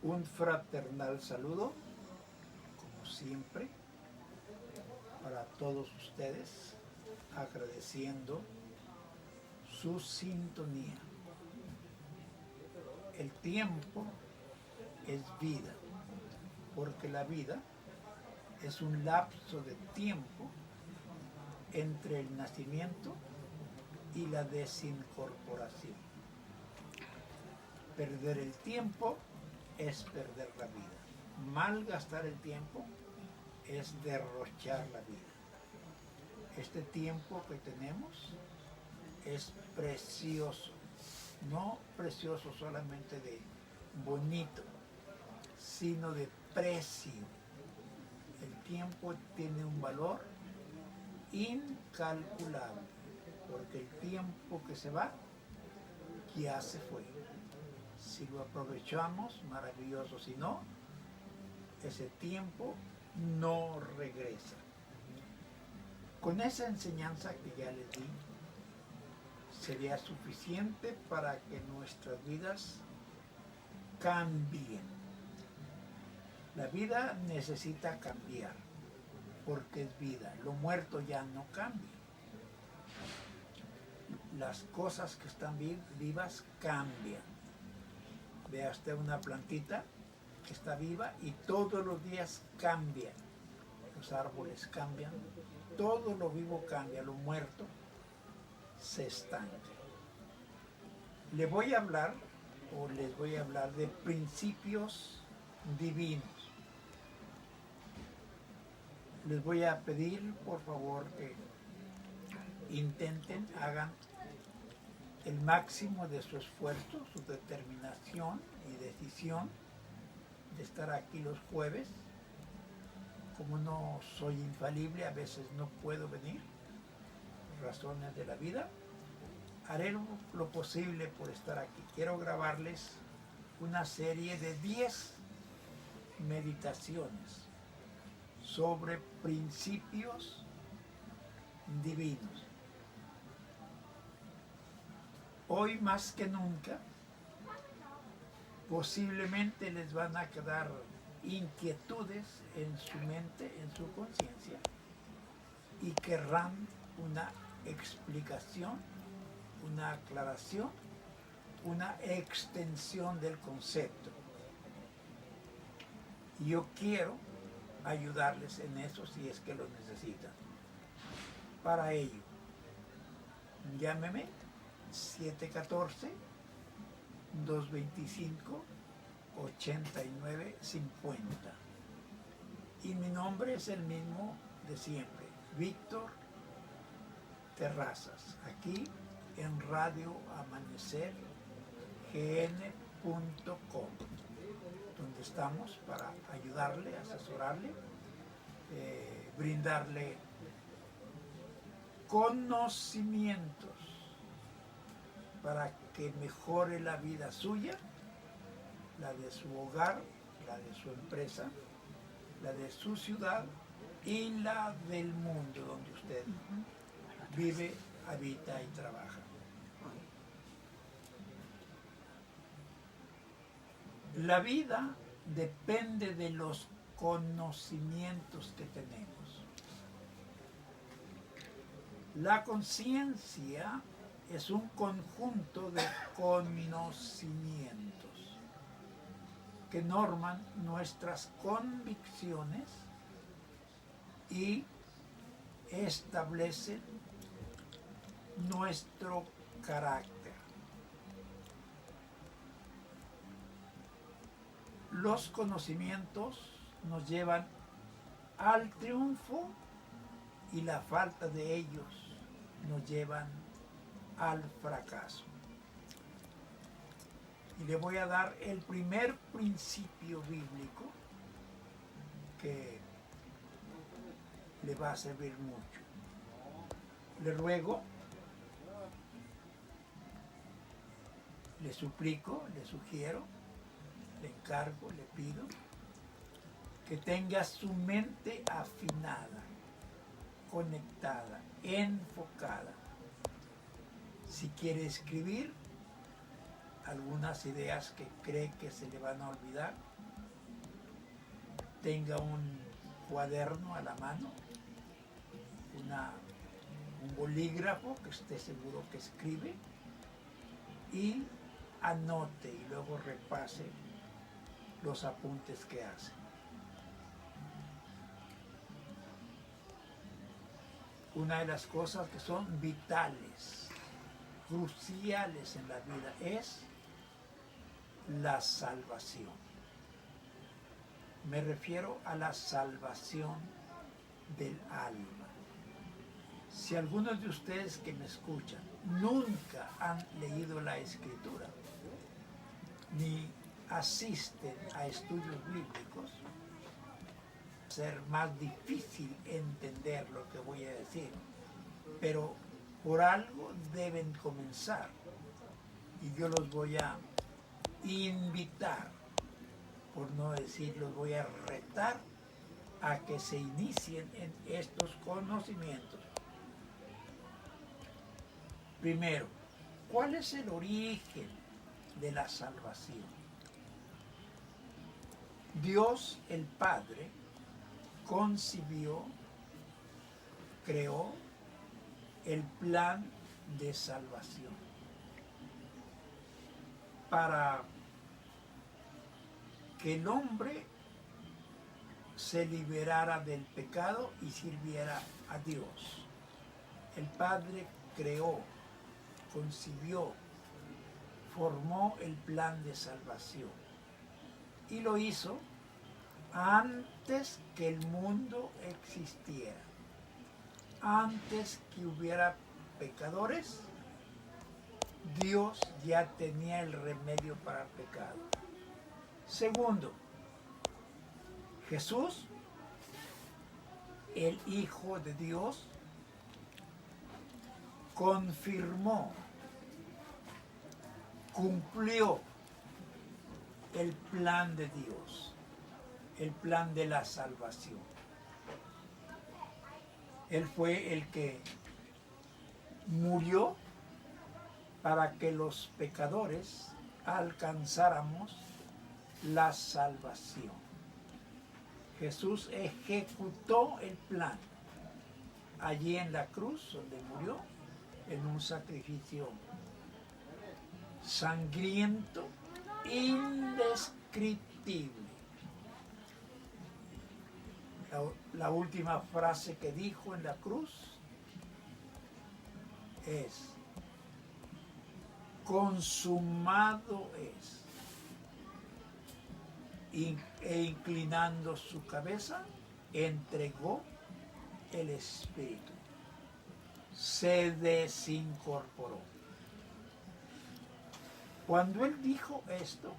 Un fraternal saludo, como siempre, para todos ustedes, agradeciendo su sintonía. El tiempo es vida, porque la vida es un lapso de tiempo entre el nacimiento y la desincorporación. Perder el tiempo es perder la vida. Malgastar el tiempo es derrochar la vida. Este tiempo que tenemos es precioso, no precioso solamente de bonito, sino de precio. El tiempo tiene un valor incalculable, porque el tiempo que se va ya se fue. Si lo aprovechamos, maravilloso. Si no, ese tiempo no regresa. Con esa enseñanza que ya les di, sería suficiente para que nuestras vidas cambien. La vida necesita cambiar, porque es vida. Lo muerto ya no cambia. Las cosas que están vivas cambian. Vea usted una plantita que está viva y todos los días cambia. Los árboles cambian, todo lo vivo cambia, lo muerto se estanca. Les voy a hablar de principios divinos. Les voy a pedir, por favor, que intenten, hagan el máximo de su esfuerzo, su determinación y decisión de estar aquí los jueves. Como no soy infalible, a veces no puedo venir, razones de la vida, haré lo posible por estar aquí. Quiero grabarles una serie de 10 meditaciones sobre principios divinos. Hoy más que nunca, posiblemente les van a quedar inquietudes en su mente, en su conciencia, y querrán una explicación, una aclaración, una extensión del concepto. Yo quiero ayudarles en eso si es que lo necesitan. Para ello, llámeme 714-225-8950. Y mi nombre es el mismo de siempre, Víctor Terrazas, aquí en Radio Amanecer gn.com, donde estamos para ayudarle, asesorarle, brindarle conocimientos para que mejore la vida suya, la de su hogar, la de su empresa, la de su ciudad y la del mundo donde usted vive, habita y trabaja. La vida depende de los conocimientos que tenemos. La conciencia es un conjunto de conocimientos que norman nuestras convicciones y establecen nuestro carácter. Los conocimientos nos llevan al triunfo y la falta de ellos nos llevan al fracaso. Y le voy a dar el primer principio bíblico que le va a servir mucho. Le ruego, le suplico, le sugiero, le encargo, le pido que tenga su mente afinada, conectada, enfocada. Si quiere escribir algunas ideas que cree que se le van a olvidar, tenga un cuaderno a la mano, un bolígrafo que esté seguro que escribe y anote y luego repase los apuntes que hace. Una de las cosas que son vitales, cruciales en la vida es la salvación. Me refiero a la salvación del alma. Si algunos de ustedes que me escuchan nunca han leído la Escritura, ni asisten a estudios bíblicos, va a ser más difícil entender lo que voy a decir. Pero por algo deben comenzar. Y yo los voy a invitar, por no decir los voy a retar, a que se inicien en estos conocimientos. Primero, ¿cuál es el origen de la salvación? Dios el Padre concibió, creó el plan de salvación para que el hombre se liberara del pecado y sirviera a Dios. El Padre creó, concibió, formó el plan de salvación y lo hizo antes que el mundo existiera, antes que hubiera pecadores. Dios ya tenía el remedio para el pecado. Segundo, Jesús, el Hijo de Dios, confirmó, cumplió el plan de Dios, el plan de la salvación. Él fue el que murió para que los pecadores alcanzáramos la salvación. Jesús ejecutó el plan allí en la cruz donde murió, en un sacrificio sangriento, indescriptible. La última frase que dijo en la cruz es: consumado es. E inclinando su cabeza, entregó el Espíritu. Se desincorporó. Cuando él dijo esto,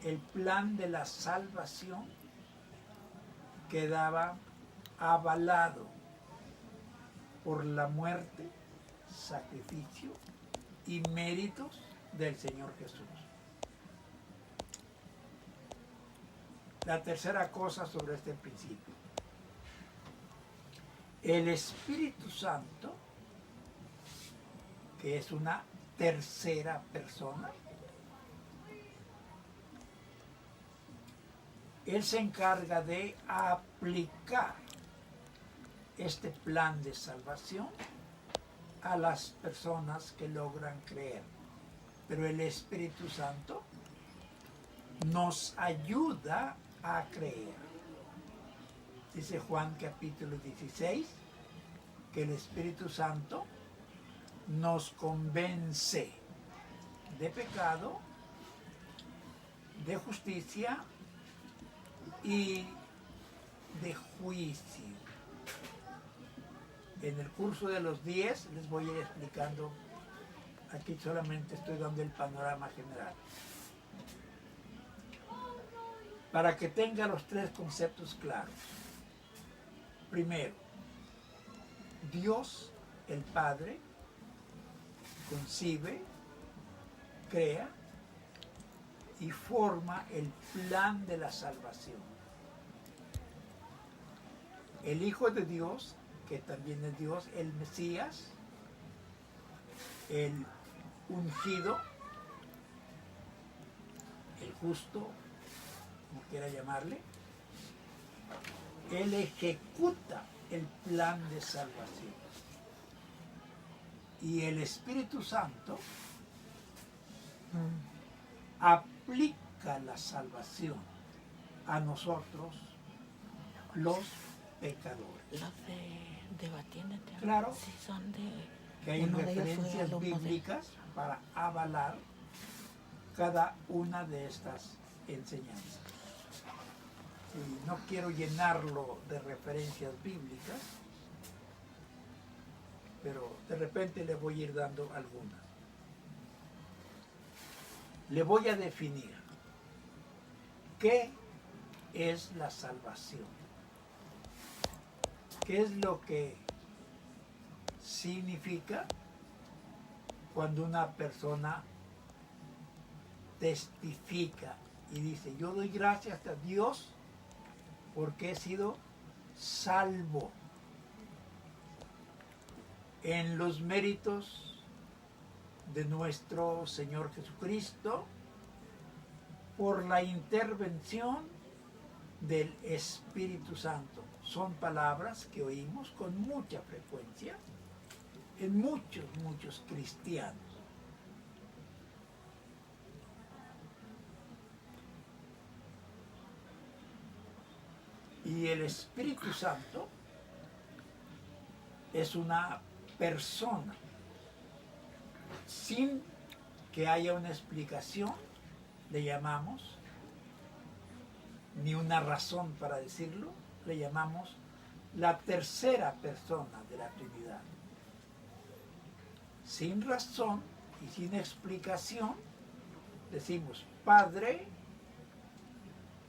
el plan de la salvación quedaba avalado por la muerte, sacrificio y méritos del Señor Jesús. La tercera cosa sobre este principio: el Espíritu Santo, que es una tercera persona, Él se encarga de aplicar este plan de salvación a las personas que logran creer. Pero el Espíritu Santo nos ayuda a creer. Dice Juan capítulo 16 que el Espíritu Santo nos convence de pecado, de justicia y de juicio. En el curso de los 10 les voy a ir explicando. Aquí solamente estoy dando el panorama general, para que tenga los tres conceptos claros. Primero, Dios, el Padre, concibe, crea y forma el plan de la salvación. El Hijo de Dios, que también es Dios, el Mesías, el ungido, el justo, como quiera llamarle, Él ejecuta el plan de salvación. Y el Espíritu Santo aplica la salvación a nosotros, los pecadores. Los de Batiéndete. Claro. Sí, son de... Que hay uno de ellos fue referencias alumno bíblicas para avalar cada una de estas enseñanzas. Y no quiero llenarlo de referencias bíblicas, pero de repente le voy a ir dando algunas. Le voy a definir qué es la salvación, qué es lo que significa cuando una persona testifica y dice: yo doy gracias a Dios porque he sido salvo en los méritos de nuestro Señor Jesucristo por la intervención del Espíritu Santo. Son palabras que oímos con mucha frecuencia en muchos cristianos. Y el Espíritu Santo es una persona. Sin que haya una explicación, le llamamos, ni una razón para decirlo, le llamamos la tercera persona de la Trinidad. Sin razón y sin explicación, decimos Padre,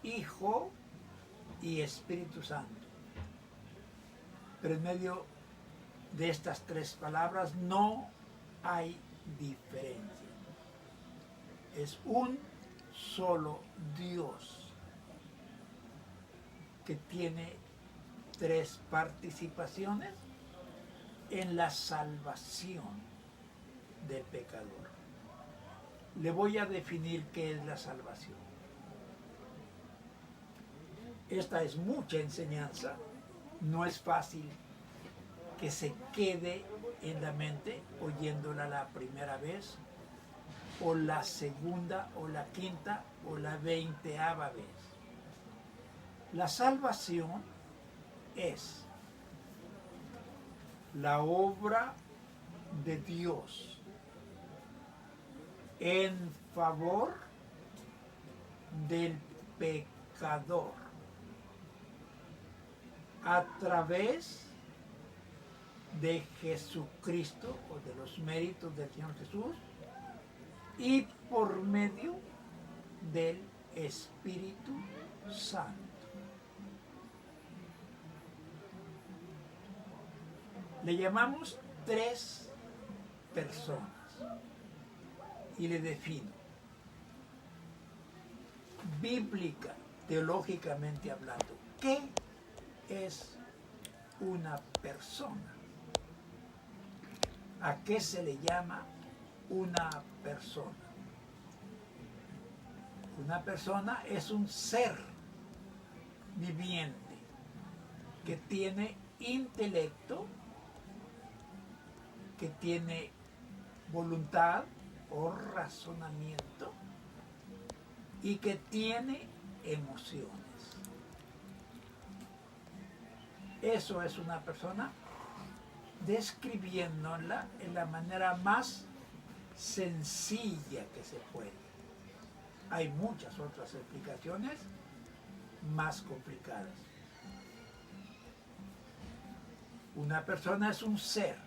Hijo y Espíritu Santo. Pero en medio de estas tres palabras no hay diferencia. Es un solo Dios que tiene tres participaciones en la salvación del pecador. Le voy a definir qué es la salvación. Esta es mucha enseñanza, no es fácil que se quede en la mente oyéndola la primera vez, o la segunda, o la quinta, o la 20ª vez. La salvación es la obra de Dios en favor del pecador a través de Jesucristo, o de los méritos del Señor Jesús, y por medio del Espíritu Santo. Le llamamos tres personas y le defino. Bíblica, teológicamente hablando, ¿qué es una persona? ¿A qué se le llama una persona? Una persona es un ser viviente que tiene intelecto, que tiene voluntad o razonamiento y que tiene emociones. Eso es una persona, describiéndola en la manera más sencilla que se puede. Hay muchas otras explicaciones más complicadas. Una persona es un ser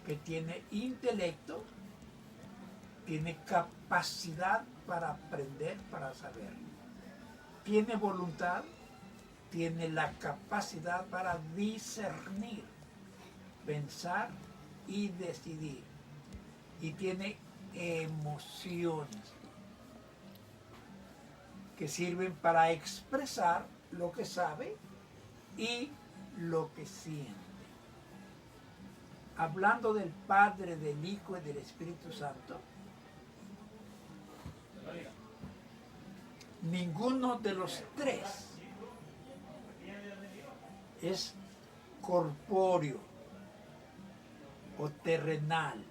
que tiene intelecto, tiene capacidad para aprender, para saber. Tiene voluntad, tiene la capacidad para discernir, pensar y decidir. Y tiene emociones que sirven para expresar lo que sabe y lo que siente. Hablando del Padre, del Hijo y del Espíritu Santo, ninguno de los tres es corpóreo o terrenal,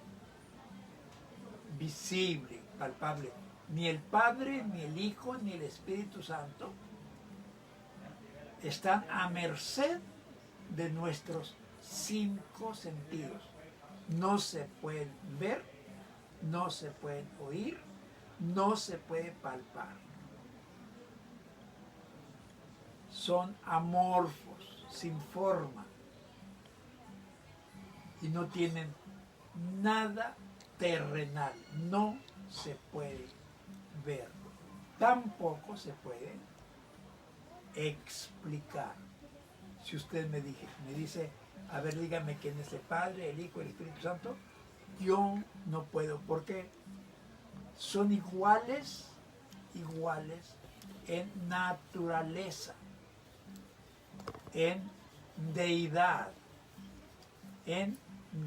visible, palpable. Ni el Padre, ni el Hijo, ni el Espíritu Santo están a merced de nuestros 5 sentidos. No se pueden ver, no se pueden oír, no se puede palpar. Son amorfos, sin forma, y no tienen nada terrenal, no se puede ver, tampoco se puede explicar. Si usted me dice, a ver, dígame quién es el Padre, el Hijo, el Espíritu Santo, yo no puedo, porque son iguales en naturaleza, en deidad, en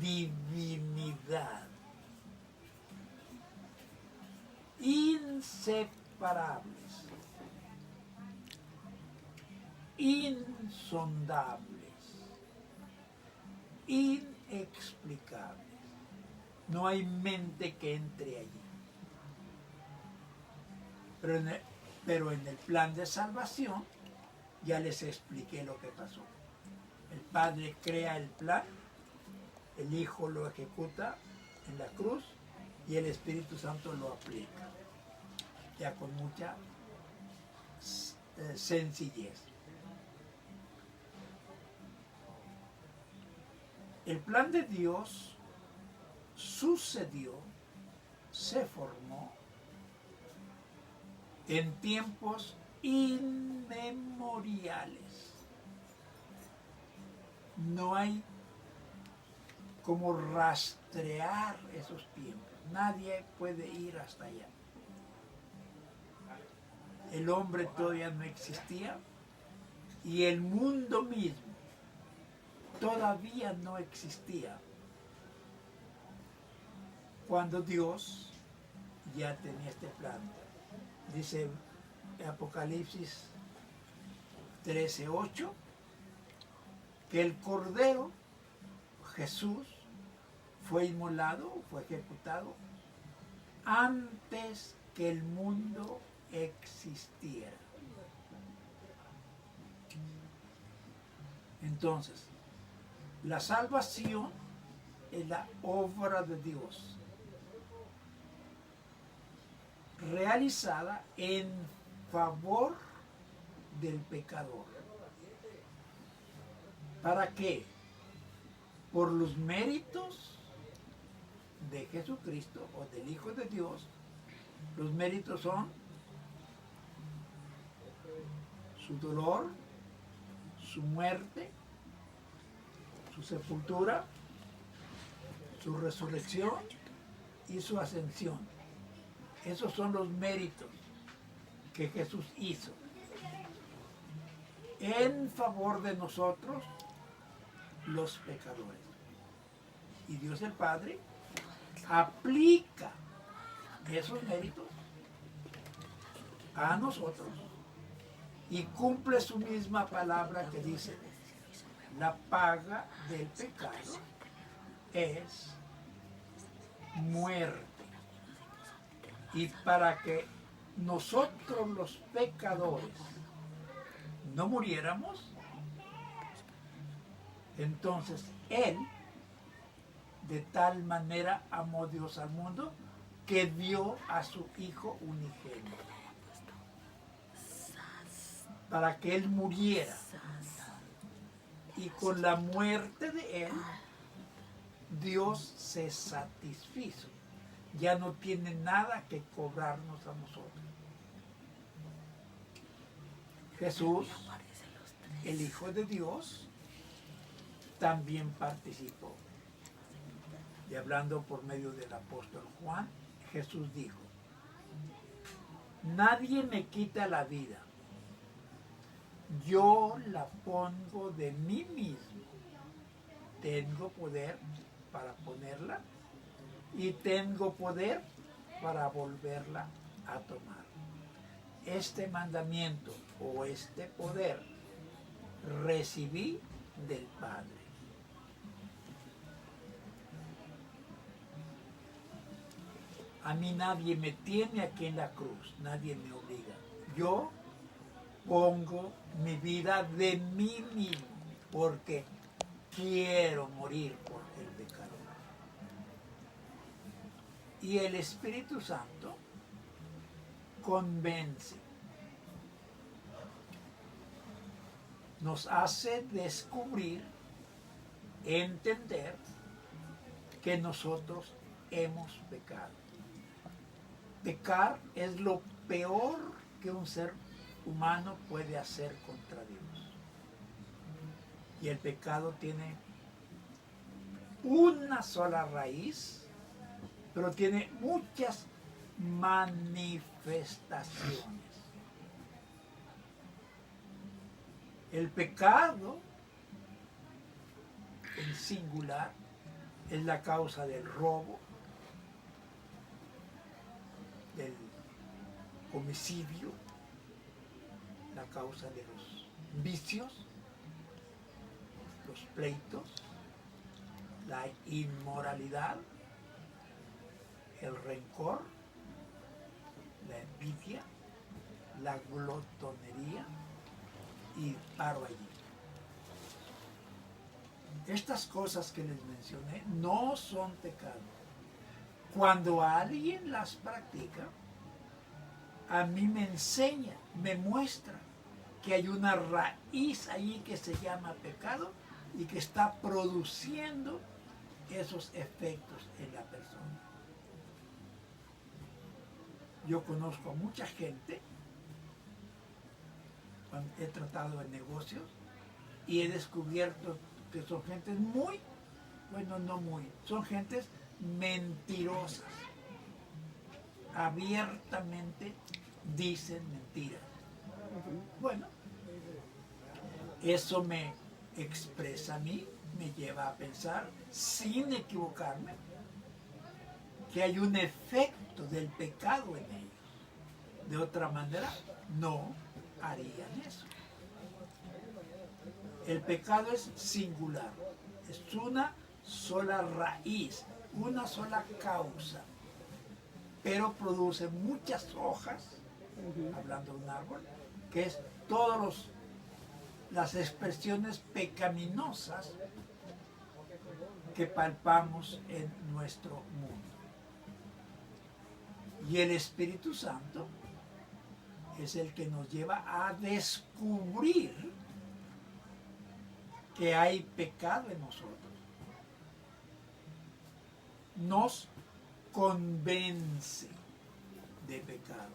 divinidad, inseparables, insondables, inexplicables. No hay mente que entre allí. Pero en el plan de salvación ya les expliqué lo que pasó. El Padre crea el plan, el Hijo lo ejecuta en la cruz y el Espíritu Santo lo aplica, ya con mucha sencillez. El plan de Dios sucedió, se formó en tiempos inmemoriales. No hay como rastrear esos tiempos. Nadie puede ir hasta allá. El hombre todavía no existía y el mundo mismo todavía no existía cuando Dios ya tenía este plan. Dice Apocalipsis 13:8 que el Cordero Jesús fue inmolado, fue ejecutado antes que el mundo existiera. Entonces, la salvación es la obra de Dios, realizada en favor del pecador. ¿Para qué? Por los méritos de Jesucristo o del Hijo de Dios. Los méritos son su dolor, su muerte, su sepultura, su resurrección y su ascensión. Esos son los méritos que Jesús hizo en favor de nosotros, los pecadores. Y Dios el Padre aplica esos méritos a nosotros y cumple su misma palabra que dice: la paga del pecado es muerte. Y para que nosotros los pecadores no muriéramos, entonces Él de tal manera amó Dios al mundo que dio a su Hijo unigénito para que Él muriera, y con la muerte de Él Dios se satisfizo. Ya no tiene nada que cobrarnos a nosotros. Jesús, el Hijo de Dios, también participó. Y hablando por medio del apóstol Juan, Jesús dijo: nadie me quita la vida, yo la pongo de mí mismo. Tengo poder para ponerla y tengo poder para volverla a tomar. Este mandamiento o este poder recibí del Padre. A mí nadie me tiene aquí en la cruz, nadie me obliga. Yo pongo mi vida de mí mismo porque quiero morir por el pecado. Y el Espíritu Santo convence, nos hace descubrir, entender que nosotros hemos pecado. Pecar es lo peor que un ser humano puede hacer contra Dios. Y el pecado tiene una sola raíz, pero tiene muchas manifestaciones. El pecado en singular es la causa del robo, del homicidio, la causa de los vicios, los pleitos, la inmoralidad, el rencor, la envidia, la glotonería, y paro allí. Estas cosas que les mencioné no son pecado. Cuando alguien las practica, a mí me enseña, me muestra que hay una raíz allí que se llama pecado y que está produciendo esos efectos en la persona. Yo conozco a mucha gente, cuando he tratado de negocios, y he descubierto que son gentes muy, bueno, no muy, son gentes mentirosas. Abiertamente dicen mentiras. Bueno, eso me expresa a mí, me lleva a pensar, sin equivocarme, que hay un efecto del pecado en ellos. De otra manera, no harían eso. El pecado es singular, es una sola raíz, una sola causa, pero produce muchas hojas, hablando de un árbol, que es todas las expresiones pecaminosas que palpamos en nuestro mundo. Y el Espíritu Santo es el que nos lleva a descubrir que hay pecado en nosotros. Nos convence de pecado,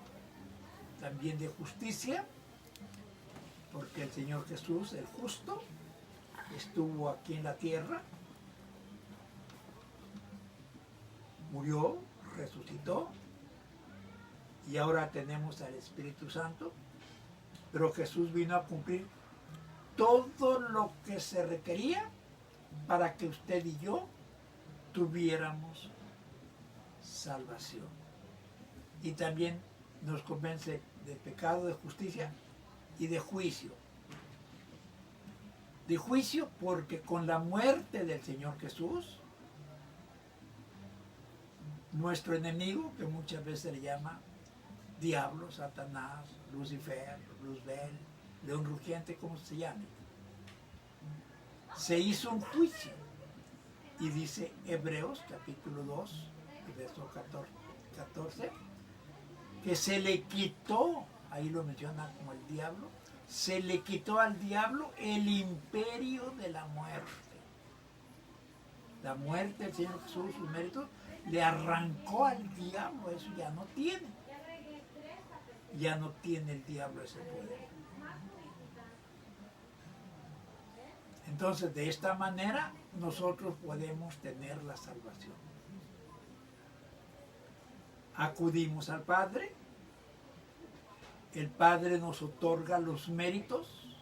también de justicia, porque el Señor Jesús, el justo, estuvo aquí en la tierra, murió, resucitó, y ahora tenemos al Espíritu Santo, pero Jesús vino a cumplir todo lo que se requería para que usted y yo tuviéramos salvación. Y también nos convence de pecado, de justicia y de juicio. De juicio porque con la muerte del Señor Jesús, nuestro enemigo, que muchas veces le llama diablo, Satanás, Lucifer, Luzbel, león rugiente, como se llame, se hizo un juicio. Y dice Hebreos capítulo 2, verso 14, que se le quitó, ahí lo menciona como el diablo, se le quitó al diablo el imperio de la muerte. La muerte del Señor Jesús, sus méritos, le arrancó al diablo, eso ya no tiene. Ya no tiene el diablo ese poder. Entonces, de esta manera, nosotros podemos tener la salvación. Acudimos al Padre, el Padre nos otorga los méritos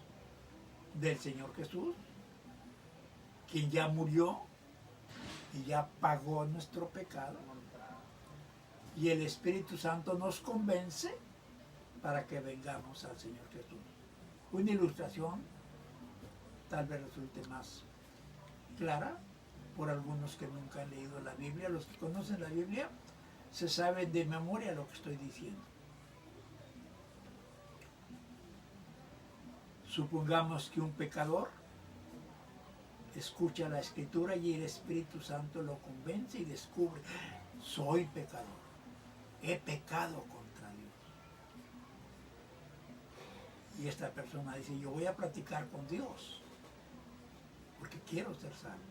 del Señor Jesús, quien ya murió y ya pagó nuestro pecado, y el Espíritu Santo nos convence para que vengamos al Señor Jesús. Una ilustración tal vez resulte más clara por algunos que nunca han leído la Biblia. Los que conocen la Biblia se saben de memoria lo que estoy diciendo. Supongamos que un pecador escucha la Escritura y el Espíritu Santo lo convence y descubre: soy pecador, he pecado contra Dios. Y esta persona dice: yo voy a platicar con Dios porque quiero ser salvo.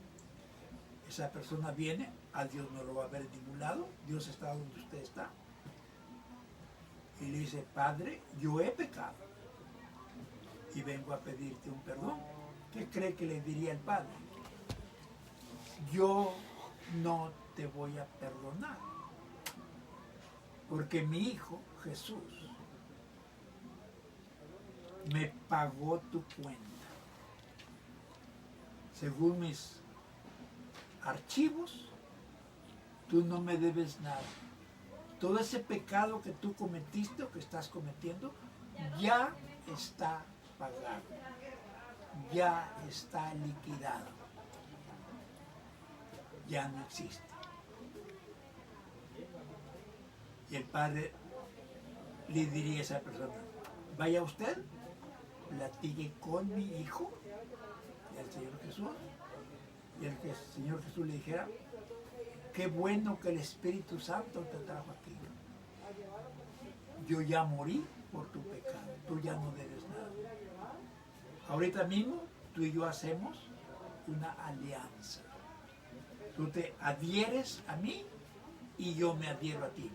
Esa persona viene, a Dios no lo va a ver en ningún lado, Dios está donde usted está, y le dice: Padre, yo he pecado y vengo a pedirte un perdón. ¿Qué cree que le diría el Padre? Yo no te voy a perdonar, porque mi Hijo Jesús me pagó tu cuenta. Según mis archivos, tú no me debes nada. Todo ese pecado que tú cometiste o que estás cometiendo ya está pagado, ya está liquidado, ya no existe. Y el Padre le diría a esa persona: vaya usted, platique con mi Hijo, y al Señor Jesús, y el Señor Jesús le dijera: qué bueno que el Espíritu Santo te trajo aquí. Yo ya morí por tu pecado, tú ya no debes nada. Ahorita mismo tú y yo hacemos una alianza. Tú te adhieres a mí y yo me adhiero a ti.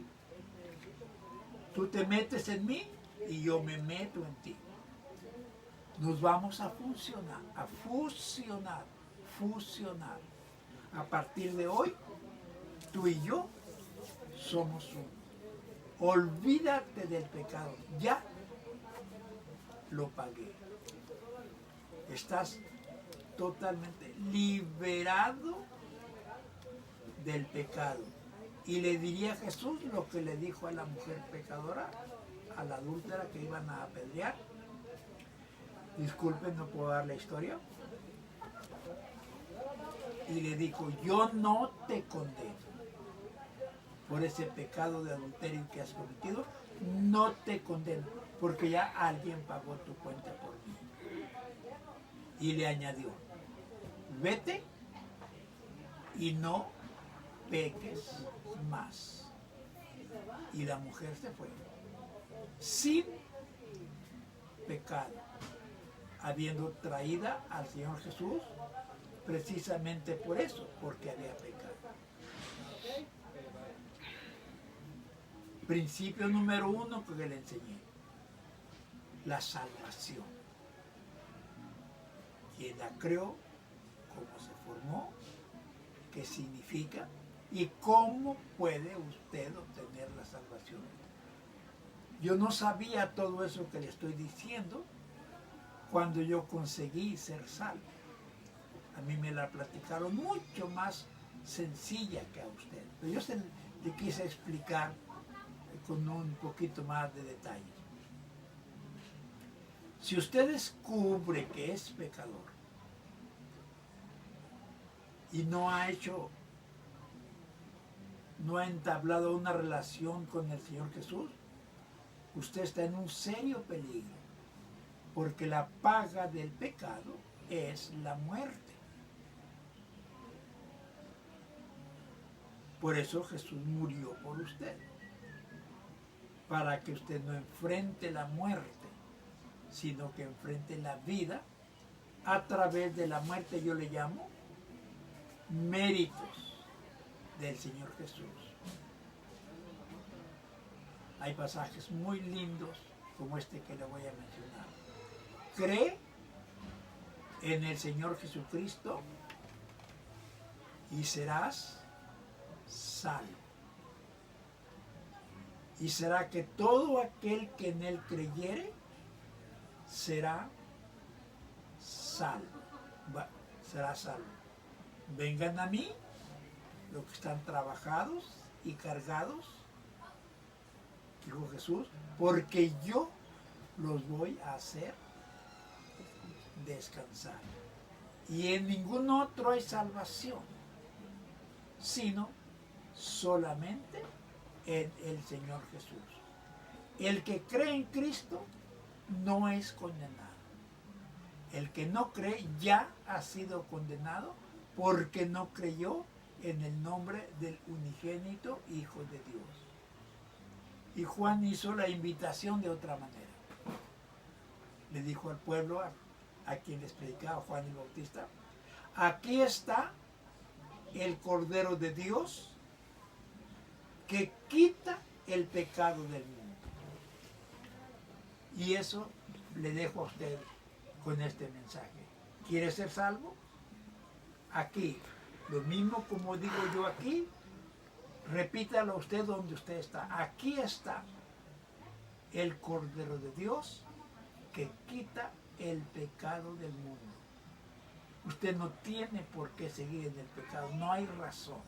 Tú te metes en mí y yo me meto en ti. Nos vamos a fusionar, a fusionar, fusionar. A partir de hoy, tú y yo somos uno. Olvídate del pecado, ya lo pagué. Estás totalmente liberado del pecado. Y le diría a Jesús lo que le dijo a la mujer pecadora, a la adúltera que iban a apedrear. Disculpen, no puedo dar la historia. Y le dijo: yo no te condeno por ese pecado de adulterio que has cometido, no te condeno, porque ya alguien pagó tu cuenta por mí. Y le añadió: vete y no peques más. Y la mujer se fue sin pecado, habiendo traída al Señor Jesús precisamente por eso, porque había pecado. Principio número 1 que le enseñé: la salvación. ¿Quién la creó? ¿Cómo se formó? ¿Qué significa? ¿Y cómo puede usted obtener la salvación? Yo no sabía todo eso que le estoy diciendo cuando yo conseguí ser salvo. A mí me la platicaron mucho más sencilla que a usted. Pero yo le quise explicar con un poquito más de detalles. Si usted descubre que es pecador y no ha entablado una relación con el Señor Jesús, usted está en un serio peligro, porque la paga del pecado es la muerte. Por eso Jesús murió por usted, para que usted no enfrente la muerte, sino que enfrente la vida a través de la muerte. Yo le llamo méritos del Señor Jesús. Hay pasajes muy lindos como este que le voy a mencionar. Cree en el Señor Jesucristo y serás salvo. Y será que todo aquel que en él creyere será salvo. Será salvo. Vengan a mí los que están trabajados y cargados, dijo Jesús, porque yo los voy a hacer descansar. y en ningún otro hay salvación, sino solamente en el Señor Jesús. El que cree en Cristo no es condenado. El que no cree ya ha sido condenado porque no creyó en el nombre del unigénito Hijo de Dios. Y Juan hizo la invitación de otra manera. Le dijo al pueblo a quien les predicaba Juan el Bautista: aquí está el Cordero de Dios que quita el pecado del mundo. Y eso le dejo a usted con este mensaje. ¿Quiere ser salvo? Aquí, lo mismo como digo yo aquí, repítalo usted donde usted está. Aquí está el Cordero de Dios que quita el pecado del mundo. Usted no tiene por qué seguir en el pecado, no hay razón.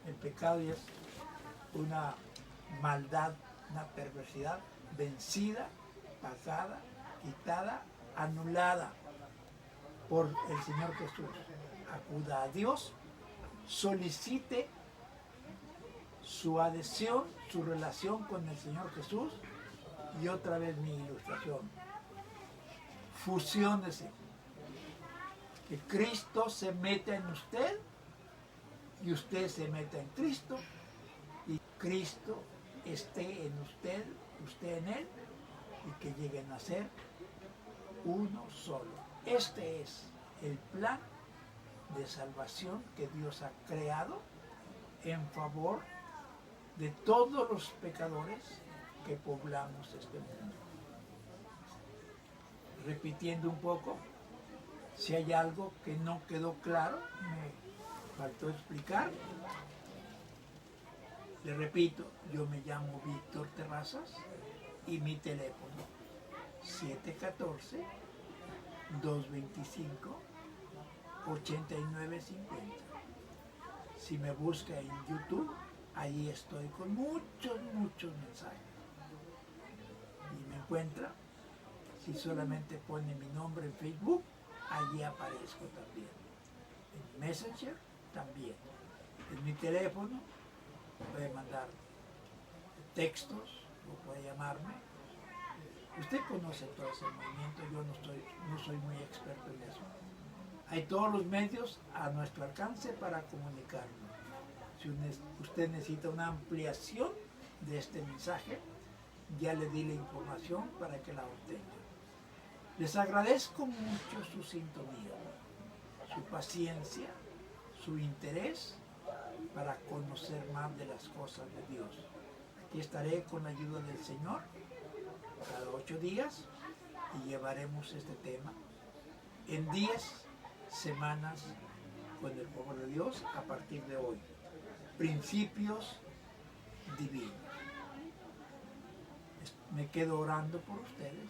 El pecado es una maldad, una perversidad vencida, pagada, quitada, anulada por el Señor Jesús. Acuda a Dios, solicite su adhesión, su relación con el Señor Jesús. Y otra vez mi ilustración: fusiónese, que Cristo se meta en usted y usted se meta en Cristo, y Cristo esté en usted, usted en Él, y que lleguen a ser uno solo. Este es el plan de salvación que Dios ha creado en favor de todos los pecadores que poblamos este mundo. Repitiendo un poco, si hay algo que no quedó claro, me faltó explicar, le repito, yo me llamo Víctor Terrazas y mi teléfono 714-225-8950. Si me busca en YouTube, ahí estoy con muchos mensajes. Y me encuentra, si solamente pone mi nombre en Facebook, allí aparezco también. En Messenger también. En mi teléfono puede mandar textos o puede llamarme. Usted conoce todo ese movimiento, yo no soy muy experto en eso. Hay todos los medios a nuestro alcance para comunicarnos. Si usted necesita una ampliación de este mensaje, ya le di la información para que la obtenga. Les agradezco mucho su sintonía, su paciencia, su interés para conocer más de las cosas de Dios. Aquí estaré con la ayuda del Señor cada 8 días y llevaremos este tema en 10 semanas con el favor de Dios a partir de hoy. Principios divinos. Me quedo orando por ustedes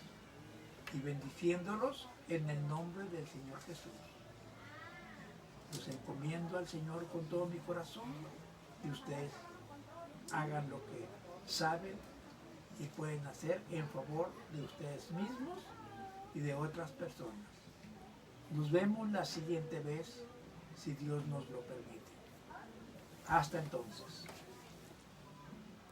y bendiciéndolos en el nombre del Señor Jesús. Los encomiendo al Señor con todo mi corazón y ustedes hagan lo que saben y pueden hacer en favor de ustedes mismos y de otras personas. Nos vemos la siguiente vez, si Dios nos lo permite. Hasta entonces.